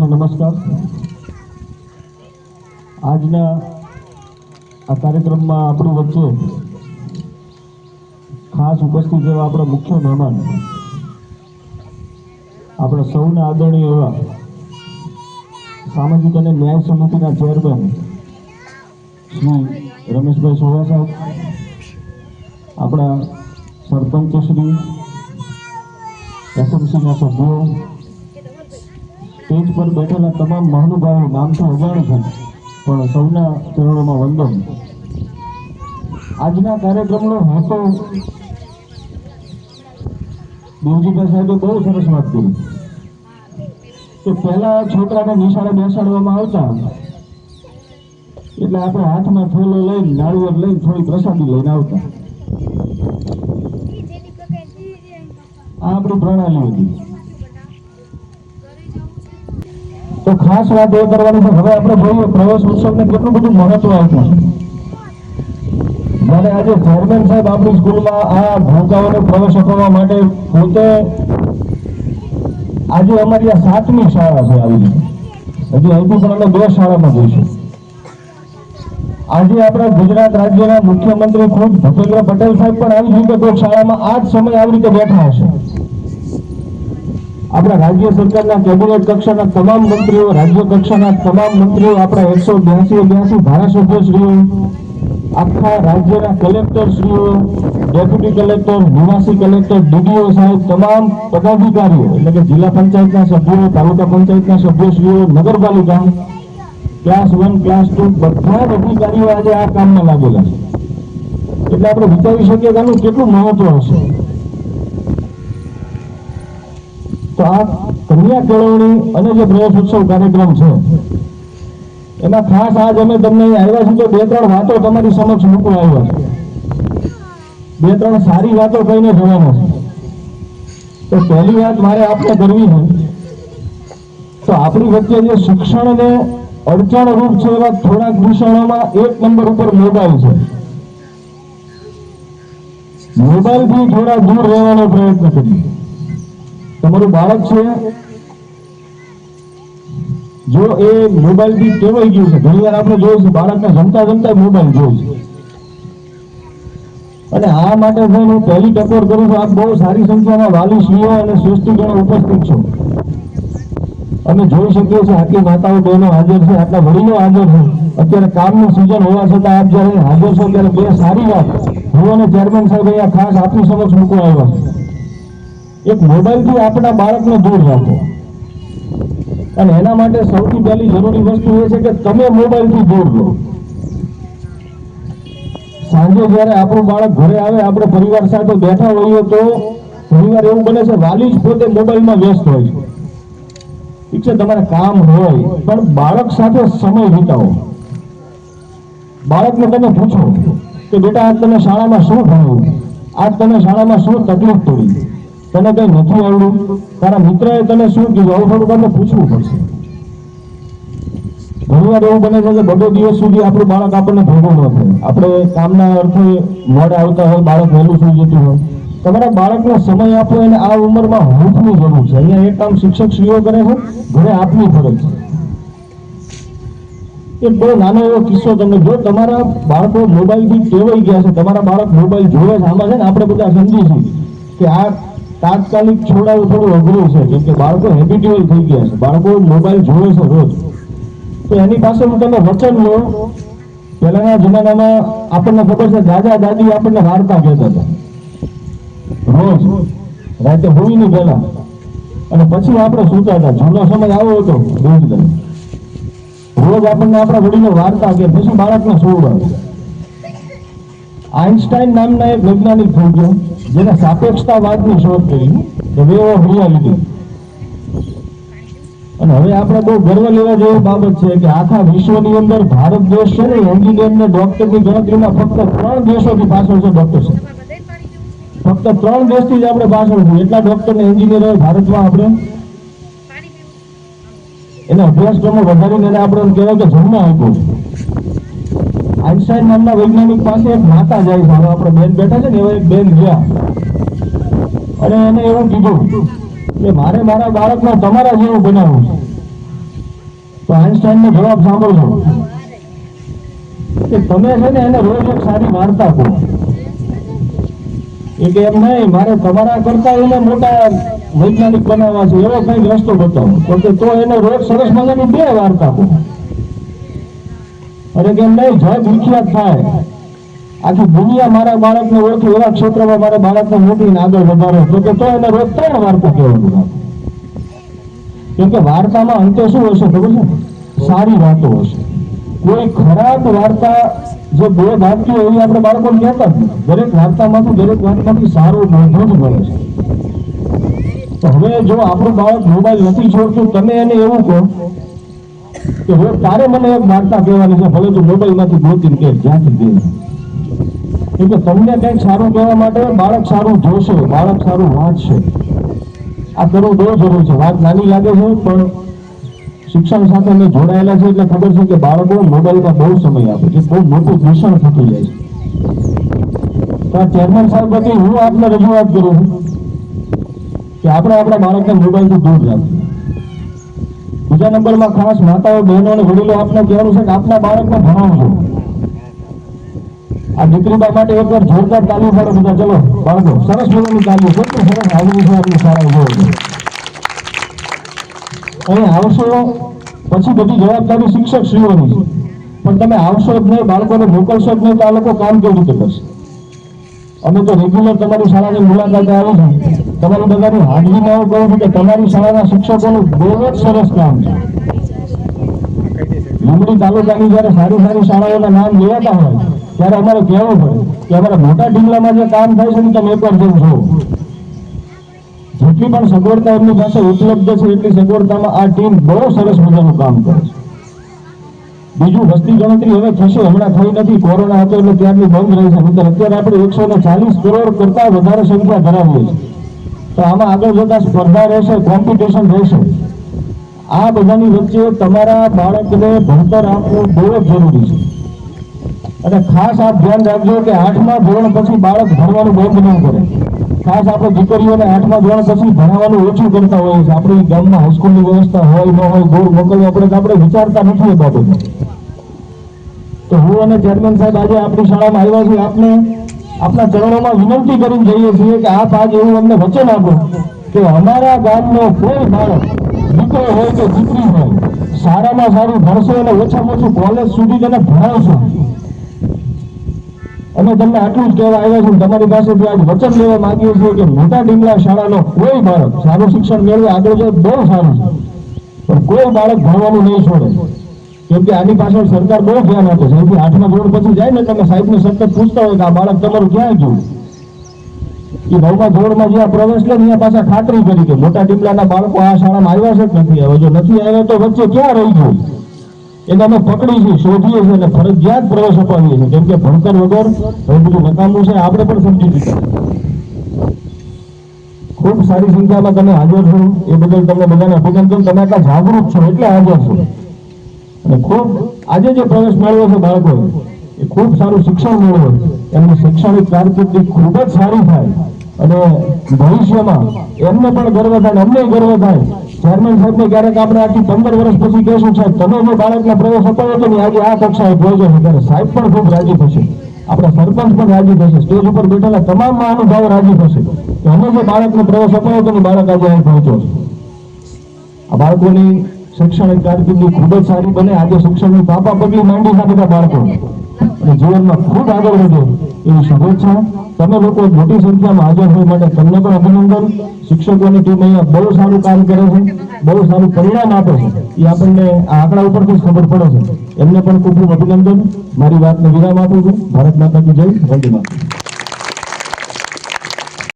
સૌને નમસ્કાર। આજના આ કાર્યક્રમમાં આપણી વચ્ચે ખાસ ઉપસ્થિત એવા આપણા મુખ્ય મહેમાન, આપણા સૌના આદરણીય એવા સામાજિક અને ન્યાય સમિતિના ચેરમેન શ્રી રમેશભાઈ સોઢા સાહેબ, આપણા સરપંચ શ્રી, એસએમસીના સભ્યો, સ્ટેજ પર બેઠેલા તમામ મહાનુભાવો, નામથી અજાણ છે પણ સૌના ચરણોમાં વંદન। આજના કાર્યક્રમનો હેતુ દેવજીભાઈ સાહેબે બહુ સરસ વાત કરી કે પહેલા છોકરાને નિશાળે બેસાડવામાં આવતા એટલે આપણે હાથમાં થેલો લઈને, નાળિયેર લઈને, થોડી પ્રસાદી લઈને આવતા। આ આપણી પ્રણાલી હતી। તો ખાસ વાત એ કરવાની છે, હવે આપણે જોઈએ પ્રવેશ ઉત્સવને કેટલું બધું મહત્વ આપ્યું છે। મને આજે ચેરમેન સાહેબ આપણી સ્કૂલમાં આ ભૂલકાઓને પ્રવેશ આપવા માટે પોતે, આજે અમારી આ 7મી શાળા છે આવી રીતે, હજી અહીંથી પણ અમે 2 શાળામાં જઈશું। આજે આપણા ગુજરાત રાજ્યના મુખ્યમંત્રી ખુદ ભૂપેન્દ્ર પટેલ સાહેબ પણ આવી રીતે કોઈ શાળામાં આ જ સમય આવી રીતે બેઠા હશે। આપણા રાજ્ય સરકારના કેબિનેટ કક્ષાના તમામ મંત્રીઓ, રાજ્ય કક્ષાના તમામ મંત્રીઓ, આપણા 182 ધારાસભ્યશ્રીઓ, આખા રાજ્યના કલેક્ટરશ્રીઓ, ડેપ્યુટી કલેક્ટર, નિવાસી કલેક્ટર, ડીડીઓ સાહેબ, તમામ પદાધિકારીઓ એટલે કે જિલ્લા પંચાયતના સભ્યો, તાલુકા પંચાયતના સભ્યશ્રીઓ, નગરપાલિકા, ક્લાસ 1, ક્લાસ 2 બધા જ અધિકારીઓ આજે આ કામમાં લાગેલા છે। એટલે આપણે વિચારી શકીએ કે આનું કેટલું મહત્વ હશે। તો આ કન્યા કેળવણી અને જે પ્રવેશ ઉત્સવ કાર્યક્રમ છે એમાં ખાસ આજ અમે તમને આવ્યા છીએ તો 2-3 વાતો તમારી સમક્ષ મૂકવા આવ્યા છે। 2-3 સારી વાતો કહીને જવાના છે। તો પહેલી વાત મારે આપને કરવી છે, તો આપણી વચ્ચે જે શિક્ષણને અડચણરૂપ છે એવા થોડાક વિષયોમાં 1 નંબર ઉપર મોબાઈલ છે। મોબાઈલથી થોડા દૂર રહેવાનો પ્રયત્ન કરીએ। તમારું બાળક છે, જો એ મોબાઈલથી ટેવાઈ ગયું છે, ઘણી વાર આપણે જોયું છે બાળકને જમતા જમતા મોબાઈલ જોઈ છે, અને આ માટે હું પહેલી ટકોર કરું છું, આપ બહુ સારી સંખ્યામાં વાલીશ્રીઓ અને શ્રેષ્ઠીગણો ઉપસ્થિત છો। અમે જોઈ શકીએ છીએ આટલી માતાઓ બહેનો હાજર છે, આટલા વડીલો હાજર છે। અત્યારે કામની સિઝન હોવા છતાં આપ જ્યારે હાજર છો ત્યારે 2 સારી વાત હું અને ચેરમેન સાહેબ અહીંયા ખાસ આપની સમક્ષ મૂકવા આવ્યા છે। એક, મોબાઈલથી આપણા બાળકને દૂર રાખો, અને એના માટે સૌથી પહેલી જરૂરી વસ્તુ એ છે કે તમે મોબાઈલથી દૂર રહો। સાંજે જ્યારે આપણું બાળક ઘરે આવે, આપણે પરિવાર સાથે બેઠા હોઈએ તો ઘણીવાર એવું બને છે વાલી જ પોતે મોબાઈલમાં વ્યસ્ત હોય છે। ઠીક છે, તમારે કામ હોય પણ બાળક સાથે સમય વિતાવો। બાળકને તમે પૂછો કે બેટા આજ તમે શાળામાં શું ભણ્યું, આજ તમે શાળામાં શું તકલીફ પડી, તને કઈ નથી આવડ્યું, તારા મિત્રએ તને શું કીધું, આવું થોડું તમને પૂછવું પડશે। ઘણીવાર એવું બને છે કે 2 દિવસ સુધી આપણું બાળક આપણને ભેગું ન થાય, આપણે કામના અર્થે મોડે આવતા હોય, બાળક વહેલું સુઈ જતું હોય, તમારા બાળકને સમય આપો। એને આ ઉંમરમાં હૂંફની જરૂર છે। અહીંયા એક કામ શિક્ષકશ્રીઓ કરે છે, ઘરે આપની ફરજ છે। એક બહુ નાનો એવો કિસ્સો તમને, જો તમારા બાળકો મોબાઈલથી ટેવાઈ ગયા છે, તમારા બાળક મોબાઈલ જોવે છે, આમાં છે ને આપણે બધા સમજી છીએ કે આ તાત્કાલિક છોડાવું થોડું અઘરું છે, કેમ કે બાળકો હેબિટ્યુઅલ થઈ ગયા છે, બાળકો મોબાઈલ જોવે છે રોજ। તો એની પાસે હું તમે વચન લો, પહેલાના જમાનામાં આપણને ખબર છે દાદા દાદી આપણને વાર્તા કહેતા હતા રોજ રાતે હોળીની પહેલા, અને પછી આપણે સૂતા હતા। જૂનો સમય આવો હતો, રોજ આપણને આપણા વડીલો વાર્તા કે પછી બાળકને સુવડાવે। આઇન્સ્ટાઈન નામના એક વૈજ્ઞાનિક થઈ ગયો જેને સાપેક્ષતાવાદની શોધ કરી, ધ વે ઓફ રિયાલિટી। અને હવે આપણે બહુ ગર્વ લેવા જેવી બાબત છે કે આખા વિશ્વની અંદર ભારત દેશ છે ને એન્જિનિયર ને ડોક્ટરની ગણતરીમાં ફક્ત 3 દેશોથી પાછળ છે। ડોક્ટર છે ફક્ત 3 દેશથી જ આપણે પાછળ છીએ, એટલા ડોક્ટર ને એન્જિનિયરો ભારતમાં આપણે એને અભ્યાસક્રમો વધારીને એને આપણે કહેવાય કે જન્મ આપ્યો છે। આઇન્સ્ટાઈન નામના વૈજ્ઞાનિક પાસે એક માતા જાય છે, આપણે બેન બેઠા છે ને એવા એક બેન ગયા અને એને એવું કીધું કે મારે મારા બાળકને તમારા જેવું બનાવવું છે। તો આઈન્સ્ટાઈનનો જવાબ સાંભળજો કે તમે છે ને એને રોજ એક સારી વાર્તા કહો. એ કે એમ નહીં, મારે તમારા કરતા એને મોટા વૈજ્ઞાનિક બનાવવા છે, એવો કઈક રસ્તો બતાવો. તો એને રોજ સરસ મજાની 2 વાર્તા કહો. અરે કેમ નહીં, જગ વિખ્યાત થાય, આખી દુનિયા મારા બાળકને ઓળખે એવા ક્ષેત્રમાં મારા બાળકને મોકલીને આગળ વધારો. તો એને રોજ 3 વાર્તા કહેવાનું રાખો. કેમ કે વાર્તામાં અંતે શું હશે ખબર છે? સારી વાતો હશે. કોઈ ખરાબ વાર્તા જે બોધ આપતી હોય એવી આપણે બાળકોને કહેતા જ નથી. દરેક વાર્તામાંથી સારો બોધ જ મળે છે. તો હવે જો આપણું બાળક મોબાઈલ નથી છોડતું, તમે એને એવું કહો કે હવે તારે મને એક વાર્તા કહેવાની છે, ભલે તું મોબાઈલમાંથી ગોતીને કે જ્યાંથી દે. એટલે તમને કંઈક સારું કહેવા માટે બાળક સારું જોશે, બાળક સારું વાંચશે. આ કરવું બહુ જરૂરી છે. વાત નાની લાગે છે, પણ શિક્ષણ સાથે અમે જોડાયેલા છે એટલે ખબર છે કે બાળકો મોબાઈલમાં બહુ સમય આપે છે, બહુ મોટું દૂષણ થતું જાય છે. તો આ ચેરમેન સાહેબ વતી હું આપને રજૂઆત કરું છું કે આપણે આપણા બાળકને મોબાઈલથી દૂર રાખીએ. બીજા નંબરમાં ખાસ માતાઓ, બહેનો અને વડીલો આપને કહેવાનું છે કે આપના બાળકને ભણાવજો. આ દીકરીબા માટે એકવાર જોરદાર તાલી પાડો બધા. ચલો બાળકો, સરસ મજાની તાલી. કેટલી સરસ હાજરી છે આપની શાળાએ. અહીં આવશો પછી બધી જવાબદારી શિક્ષક શ્રીઓની છે, પણ તમે આવશો જ નહીં, બાળકોને મોકલશો જ નહીં, તો આ લોકો કામ કેવી રીતે કરશે? અમે તો રેગ્યુલર તમારી શાળાની મુલાકાતે આવી છે. તમારી બધાની હાજરીમાં હું કહું છું કે તમારી શાળાના શિક્ષકોનું બહુ જ સરસ કામ છે. લીંબડી તાલુકાની જયારે સારી સારી શાળાઓના નામ લેવાતા હોય ત્યારે અમારે કહેવું પડે કે અમારા મોટા ઢીંગલામાં જે કામ થાય છે ને તમે એકવાર જેમ જુઓ. જેટલી પણ સગવડતા એમની પાસે ઉપલબ્ધ છે એટલી સગવડતામાં આ ટીમ બહુ સરસ મજાનું કામ કરે છે. બીજું, વસ્તી ગણતરી હવે થશે, હમણાં થઈ નથી, કોરોના હતો એટલે ત્યારની બંધ રહી છે. અત્યારે આપણે 140 કરોડ કરતા વધારે સંખ્યા ધરાવીએ છીએ. તો આમાં આગળ જતા સ્પર્ધા રહેશે, કોમ્પિટિશન રહેશે. આ બધાની વચ્ચે તમારા બાળકને ભણતર આપવું બહુ જ જરૂરી છે. અને ખાસ આપ ધ્યાન રાખજો કે 8મા ધોરણ પછી બાળક ભણવાનું બંધ નહીં કરે. ખાસ આપણે દીકરીઓને 8મા ધોરણ પછી ભણાવવાનું ઓછું કરતા હોઈએ છીએ. આપણી ગામમાં હાઈસ્કૂલની વ્યવસ્થા હોય ન હોય, દૂર મોકલવા પડે તો આપણે વિચારતા નથી એ બાબતે. તો હું અને ચેરમેન સાહેબ આજે આપણી શાળામાં આવ્યા છીએ. આપને આપના ચરણોમાં વિનંતી કરીને જઈએ છીએ કે આપ આજ એવું અમને વચન આપો કે અમારા ગામનો કોઈ બાળક, દીકરો હોય કે દીકરી હોય, સારામાં સારું ભણશે અને ઓછામાં ઓછું કોલેજ સુધી તેને ભણાવશે. અમે તમને આટલું જ કહેવા આવ્યા છીએ. તમારી પાસેથી આજ વચન લેવા માંગીએ છીએ કે મોટા ડીંગલા શાળાનો કોઈ બાળક સારું શિક્ષણ મેળવે, આગળ જાય બહુ સારું છે, પણ કોઈ બાળક ભણવાનું નહીં છોડે. કેમ કે આની પાછળ સરકાર બહુ ધ્યાન આપે છે. અહીંથી 8મા ધોરણ પછી જાય ને, તમે સાહેબને સતત પૂછતા હોય કે આ બાળક તમારું ક્યાં ગયું. એ 9મા ધોરણમાં જ્યાં પ્રવેશ લે ત્યાં પાછા ખાતરી કરી કે મોટા ડીંગલાના બાળકો આ શાળામાં આવ્યા છે કે નથી આવ્યા. જો નથી આવ્યા તો વચ્ચે ક્યાં રહી ગયું એને અમે પકડી છીએ, શોધીએ છીએ અને ફરજિયાત પ્રવેશ અપાવીએ છીએ. કેમ કે ભણતર વગર હવે બધું નકામું છે, આપણે પણ સમજી દીધા. ખૂબ સારી સંખ્યામાં તમે હાજર છો એ બદલ તમને બધાને અભિનંદન. તમે આટલા જાગૃત છો એટલે હાજર છો. અને ખૂબ આજે જે પ્રવેશ મેળવ્યો છે બાળકોએ, એ ખૂબ સારું શિક્ષણ મેળવે, એમની શૈક્ષણિક કારકિર્દી ખૂબ જ સારી થાય અને ભવિષ્યમાં એમને પણ ગર્વ થાય, અમને ગર્વ થાય. ચેરમેન સાહેબને ક્યારેક આપણે આથી 15 વર્ષ પછી કહેશું સાહેબ તમે જે બાળકને પ્રવેશ અપાયો હતો ને આજે આ કક્ષાએ પહોંચ્યો છે, ત્યારે સાહેબ પણ ખૂબ રાજી થશે, આપણા સરપંચ પણ રાજી થશે, સ્ટેજ ઉપર બેઠેલા તમામ મહાનુભાવો રાજી થશે કે અમે જે બાળકને પ્રવેશ અપાયો હતો ને બાળક આજે અહીં પહોંચ્યો છે. આ બાળકોની શૈક્ષણિક કારકિર્દી ખૂબ જ સારી બને. આજે શિક્ષણની પાપા પગલી માંડી છે બધા બાળકો અને જીવનમાં ખૂબ આગળ વધે એવી શુભેચ્છા. તમે લોકો મોટી સંખ્યામાં હાજર હોય માટે તમને પણ અભિનંદન. શિક્ષકોની ટીમ અહીંયા બહુ સારું કામ કરે છે, બહુ સારું પરિણામ આપે છે, એ આપણને આ આંકડા ઉપરથી જ ખબર પડે છે. એમને પણ ખૂબ ખૂબ અભિનંદન. મારી વાતને વિરામ આપું છું. ભારત માતા કી જય. વંદે માતરમ.